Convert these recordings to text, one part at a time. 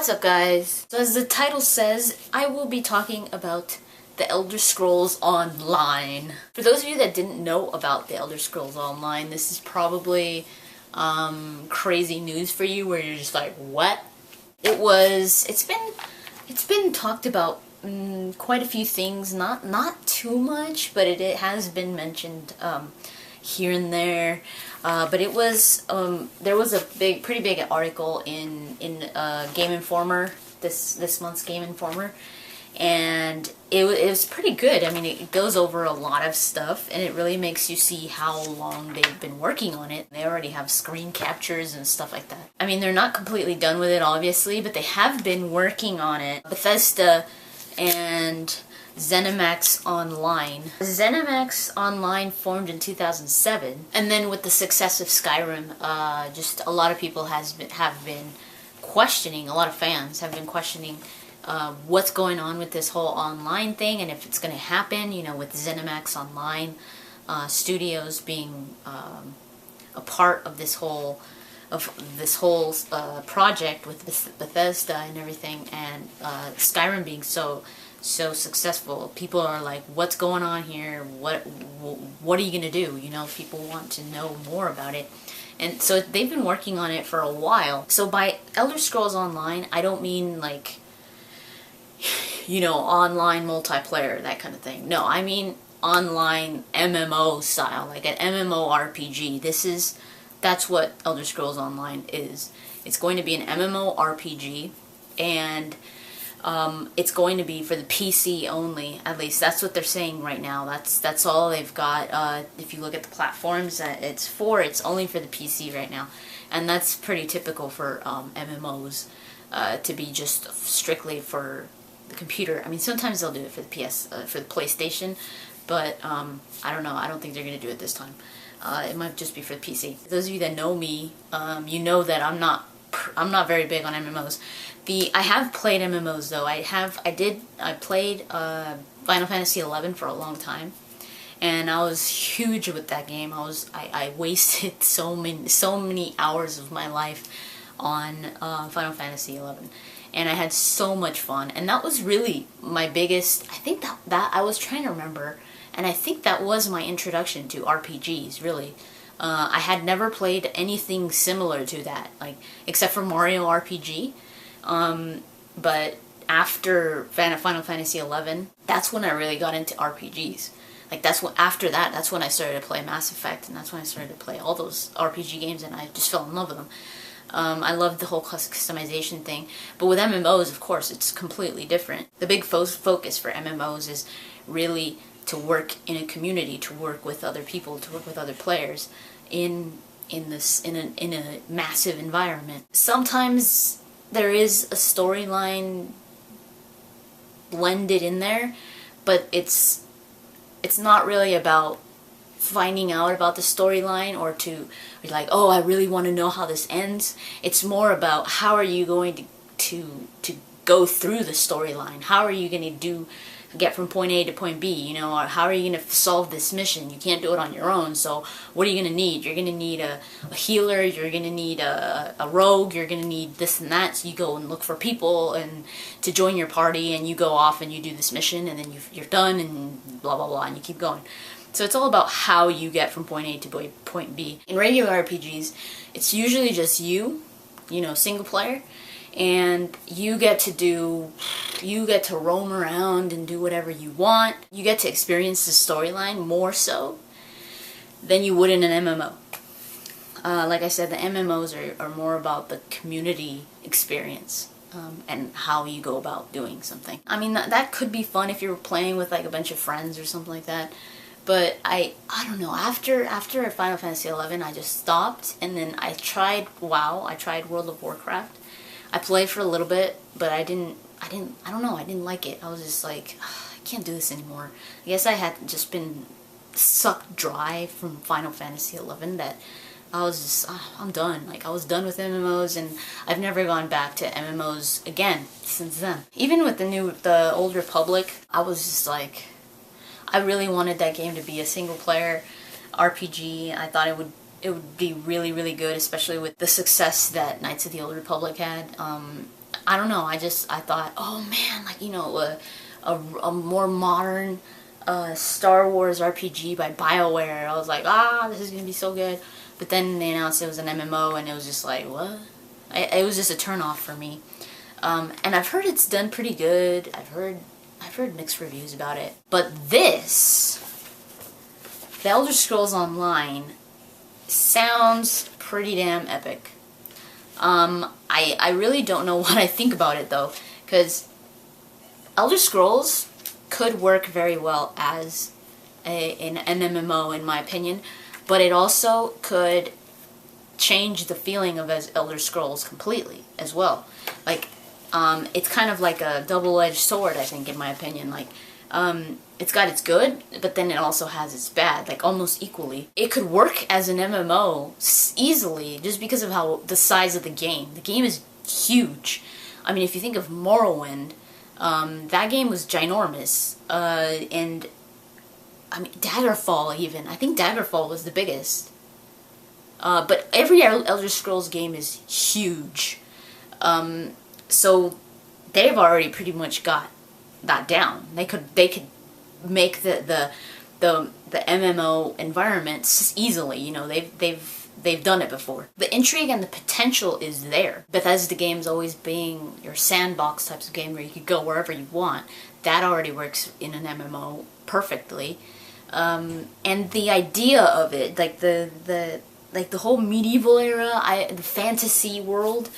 What's up, guys? So as the title says, I will be talking about The Elder Scrolls Online. For those of you that didn't know about The Elder Scrolls Online, this is probably crazy news for you where you're just like, what? It's been talked about quite a few things, not too much, but it has been mentioned here and there. But it was there was a pretty big article in Game Informer, this month's Game Informer, and it was pretty good. I mean, it goes over a lot of stuff, and it really makes you see how long they've been working on it. They already have screen captures and stuff like that. I mean, they're not completely done with it, obviously, but they have been working on it. Bethesda and ZeniMax Online. ZeniMax Online formed in 2007, and then with the success of Skyrim, just a lot of people have been questioning. A lot of fans have been questioning what's going on with this whole online thing, and if it's going to happen. You know, with ZeniMax Online Studios being a part of this whole project with Bethesda and everything, and Skyrim being so successful. People are like, what's going on here? What are you gonna do? You know, people want to know more about it. And so they've been working on it for a while. So by Elder Scrolls Online, I don't mean like, you know, online multiplayer, that kind of thing. No, I mean online MMO style, like an MMORPG. That's what Elder Scrolls Online is. It's going to be an MMORPG, and it's going to be for the PC only. At least that's what they're saying right now. That's all they've got. If you look at the platforms that it's only for the PC right now, and that's pretty typical for MMOs to be just strictly for the computer. I mean, sometimes they'll do it for the for the PlayStation, but I don't know. I don't think they're going to do it this time. It might just be for the PC. Those of you that know me, you know that I'm not very big on MMOs. I have played MMOs though. I played Final Fantasy XI for a long time, and I was huge with that game. I wasted so many hours of my life on Final Fantasy XI, and I had so much fun. And that was really my biggest. I think that I was trying to remember, and I think that was my introduction to RPGs. Really. I had never played anything similar to that, like except for Mario RPG. But after Final Fantasy XI, that's when I really got into RPGs. Like after that, that's when I started to play Mass Effect, and that's when I started to play all those RPG games, and I just fell in love with them. I loved the whole customization thing. But with MMOs, of course, it's completely different. The big focus for MMOs is really to work in a community, to work with other people, to work with other players in a massive environment. Sometimes there is a storyline blended in there, but it's not really about finding out about the storyline or to be like, oh, I really want to know how this ends. It's more about how are you going to go through the storyline. How are you going to get from point A to point B, you know, or how are you going to solve this mission? You can't do it on your own, so what are you going to need? You're going to need a healer, you're going to need a rogue, you're going to need this and that, so you go and look for people and to join your party, and you go off and you do this mission, and then you're done, and blah blah blah, and you keep going. So it's all about how you get from point A to point B. In regular RPGs, it's usually just you know, single player, and you get to roam around and do whatever you want. You get to experience the storyline more so than you would in an MMO. Like I said, the MMOs are more about the community experience and how you go about doing something. I mean, that could be fun if you're playing with like a bunch of friends or something like that. But I don't know. After Final Fantasy XI, I just stopped, and then I tried WoW. I tried World of Warcraft. I played for a little bit, but I don't know, I didn't like it. I was just like, I can't do this anymore. I guess I had just been sucked dry from Final Fantasy XI that I was just, I'm done. Like, I was done with MMOs, and I've never gone back to MMOs again since then. Even with the Old Republic, I was just like, I really wanted that game to be a single player RPG. I thought it would be really, really good, especially with the success that Knights of the Old Republic had. I don't know. I thought, oh man, like, a more modern Star Wars RPG by BioWare. I was like, this is gonna be so good. But then they announced it was an MMO, and it was just like, what? It was just a turnoff for me. And I've heard it's done pretty good. I've heard mixed reviews about it. But this, The Elder Scrolls Online, sounds pretty damn epic. I really don't know what I think about it though, because Elder Scrolls could work very well as an MMO in my opinion, but it also could change the feeling of as Elder Scrolls completely as well. Like, it's kind of like a double-edged sword, I think, in my opinion. Like, it's got its good, but then it also has its bad, like almost equally. It could work as an MMO easily just because of how the size of the game. The game is huge. I mean, if you think of Morrowind, that game was ginormous, and I mean, Daggerfall even. I think Daggerfall was the biggest. But every Elder Scrolls game is huge. So they've already pretty much got that down. They could make the MMO environments easily. You know, they've done it before. The intrigue and the potential is there. Bethesda games always being your sandbox types of game where you could go wherever you want. That already works in an MMO perfectly. And the idea of it, like the whole medieval era, the fantasy world,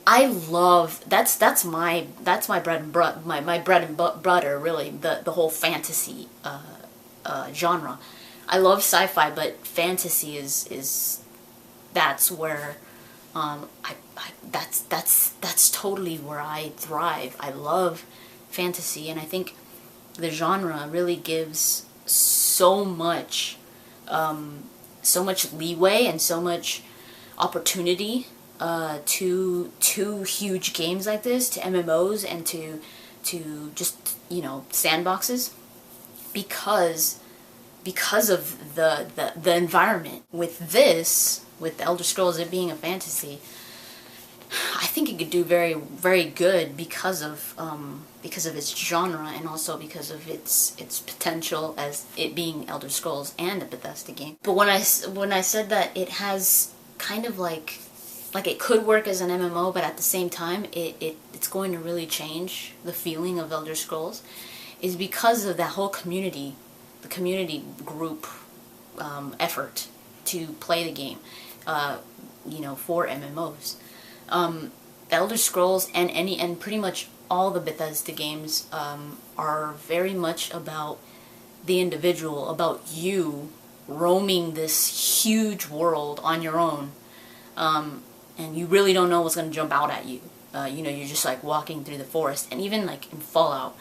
I love. That's my bread and butter. My bread and butter, really. The whole fantasy genre. I love sci-fi, but fantasy is that's where that's totally where I thrive. I love fantasy, and I think the genre really gives so much leeway and so much opportunity to huge games like this, to MMOs, and to just, sandboxes, because of the environment. With Elder Scrolls, it being a fantasy, I think it could do very, very good because of its genre, and also because of its potential as it being Elder Scrolls and a Bethesda game. But when I said that it has kind of like it could work as an MMO, but at the same time it's going to really change the feeling of Elder Scrolls, is because of that whole community, the community group effort to play the game, for MMOs. Elder Scrolls and pretty much all the Bethesda games are very much about the individual, about you roaming this huge world on your own, and you really don't know what's going to jump out at you. You're just like walking through the forest, and even like in Fallout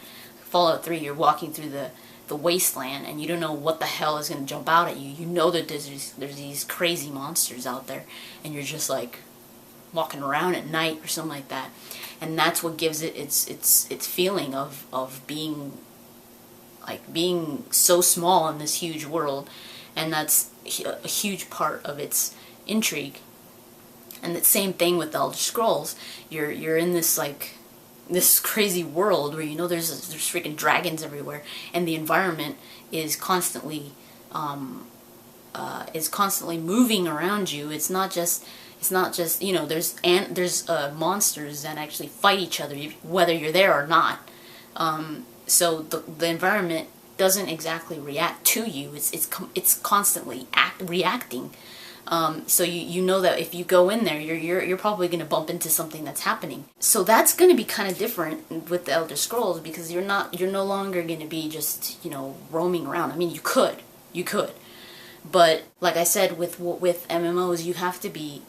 3, you're walking through the wasteland, and you don't know what the hell is going to jump out at you. You know that there's these crazy monsters out there, and you're just like walking around at night or something like that, and that's what gives it its feeling of being so small in this huge world, and that's a huge part of its intrigue. And the same thing with Elder Scrolls. You're in this this crazy world where there's freaking dragons everywhere, and the environment is constantly moving around you. It's not just there's monsters that actually fight each other whether you're there or not. So the environment doesn't exactly react to you. It's constantly reacting. So you know that if you go in there, you're probably going to bump into something that's happening. So that's going to be kind of different with the Elder Scrolls, because you're no longer going to be just roaming around. I mean, you could, but like I said, with MMOs, you have to be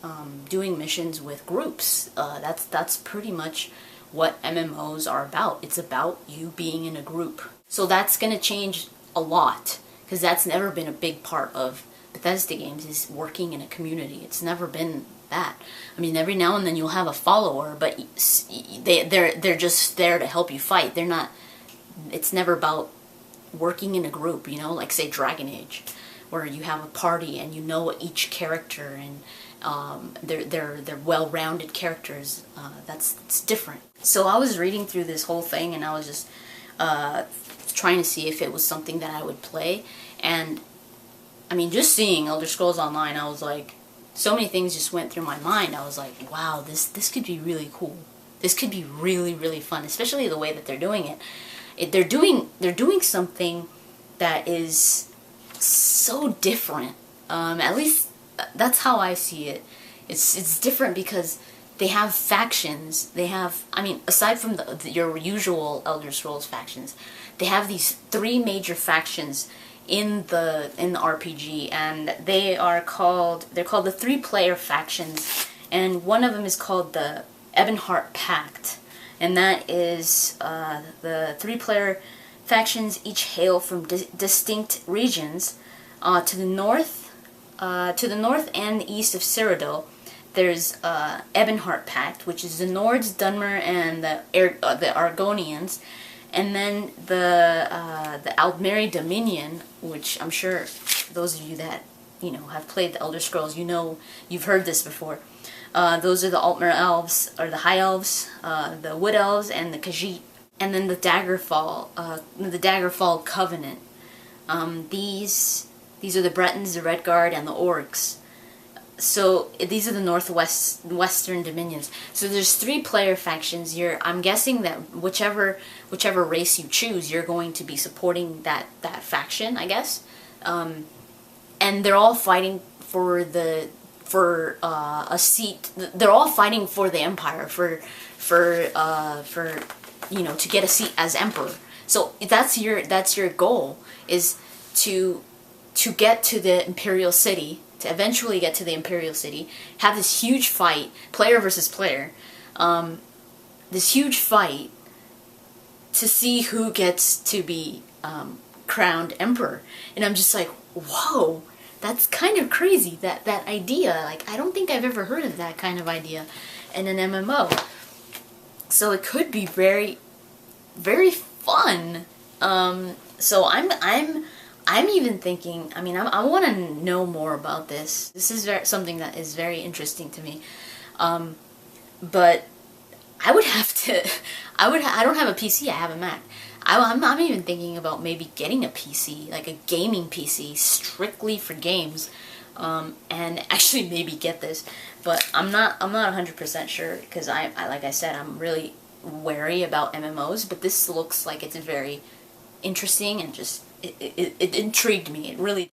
doing missions with groups. That's pretty much what MMOs are about. It's about you being in a group. So that's going to change a lot, because that's never been a big part of Bethesda games, is working in a community. It's never been that. I mean, every now and then you'll have a follower, but they're just there to help you fight. They're not. It's never about working in a group. Like say Dragon Age, where you have a party and you know each character, and they're well-rounded characters. It's different. So I was reading through this whole thing, and I was just trying to see if it was something that I would play. And I mean, just seeing Elder Scrolls Online, I was like, so many things just went through my mind. I was like, wow, this could be really cool. This could be really, really fun, especially the way that they're doing it. They're doing something that is so different. At least that's how I see it. It's different because they have factions. They have, I mean, aside from your usual Elder Scrolls factions, they have these 3 major factions in the RPG, and they're called the 3-player factions, and one of them is called the Ebonheart Pact, and that is the 3-player factions each hail from distinct regions. To the north and the east of Cyrodiil, there's Ebonheart Pact, which is the Nords, Dunmer, and the Argonians. And then the Aldmeri Dominion, which I'm sure those of you that have played the Elder Scrolls, you've heard this before. Those are the Altmer Elves, or the High Elves, the Wood Elves, and the Khajiit. And then the Daggerfall Covenant. These are the Bretons, the Redguard, and the Orcs. So these are the western dominions. So there's 3-player factions. I'm guessing that whichever race you choose, you're going to be supporting that faction, I guess. And they're all fighting for a seat. They're all fighting for the Empire, for to get a seat as Emperor. So that's your goal, is to get to the Imperial City. To eventually get to the Imperial City, have this huge fight, player versus player, this huge fight to see who gets to be crowned Emperor. And I'm just like, whoa, that's kind of crazy, that idea. Like, I don't think I've ever heard of that kind of idea in an MMO. So it could be very, very fun. So I'm even thinking, I mean, I want to know more about this. This is something that is very interesting to me. But I would have to, I don't have a PC, I have a Mac. I'm even thinking about maybe getting a PC, like a gaming PC, strictly for games, and actually maybe get this. But I'm not 100% sure, because like I said, I'm really wary about MMOs, but this looks like it's very interesting, and just, it intrigued me. It really